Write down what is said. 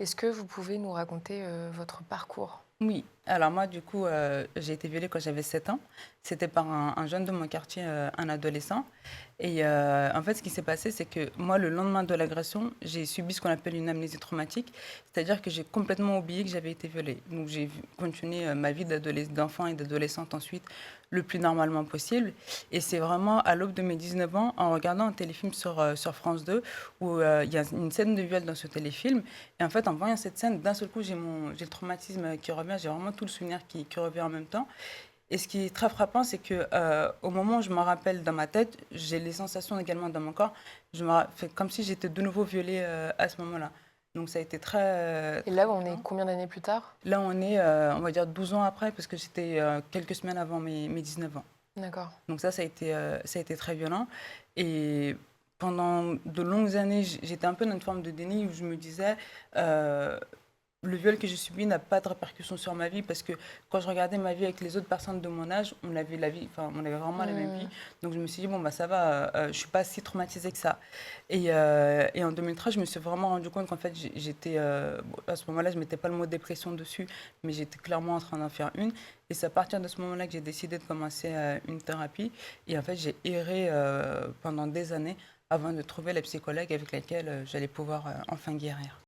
Est-ce que vous pouvez nous raconter votre parcours? Oui, alors moi, du coup, j'ai été violée quand j'avais 7 ans. C'était par un jeune de mon quartier, un adolescent. Et en fait, ce qui s'est passé, c'est que moi, le lendemain de l'agression, j'ai subi ce qu'on appelle une amnésie traumatique. C'est-à-dire que j'ai complètement oublié que j'avais été violée. Donc, j'ai continué ma vie d'enfant et d'adolescente ensuite le plus normalement possible. Et c'est vraiment à l'aube de mes 19 ans, en regardant un téléfilm sur France 2, où il y a une scène de viol dans ce téléfilm. Et en fait, en voyant cette scène, d'un seul coup, j'ai le traumatisme qui revient, j'ai vraiment tout le souvenir qui revient en même temps. Et ce qui est très frappant, c'est que au moment où je me rappelle dans ma tête, j'ai les sensations également dans mon corps. Fait comme si j'étais de nouveau violée à ce moment-là. Donc ça a été très, Et très là, on est violent. combien d'années plus tard? Là, on est, on va dire, 12 ans après, parce que c'était quelques semaines avant mes 19 ans. D'accord. Donc ça a été très violent. Et pendant de longues années, j'étais un peu dans une forme de déni où je me disais, euh, le viol que j'ai subi n'a pas de répercussions sur ma vie parce que quand je regardais ma vie avec les autres personnes de mon âge, on avait la vie, enfin, on avait vraiment la même vie. Hmm. Donc je me suis dit, bon, bah ça va, je suis pas si traumatisée que ça. Et en 2013, je me suis vraiment rendu compte qu'en fait, j'étais, bon, à ce moment-là, je mettais pas le mot dépression dessus, mais j'étais clairement en train d'en faire une. Et c'est à partir de ce moment-là que j'ai décidé de commencer une thérapie. Et en fait, j'ai erré pendant des années avant de trouver la psychologue avec laquelle j'allais pouvoir enfin guérir.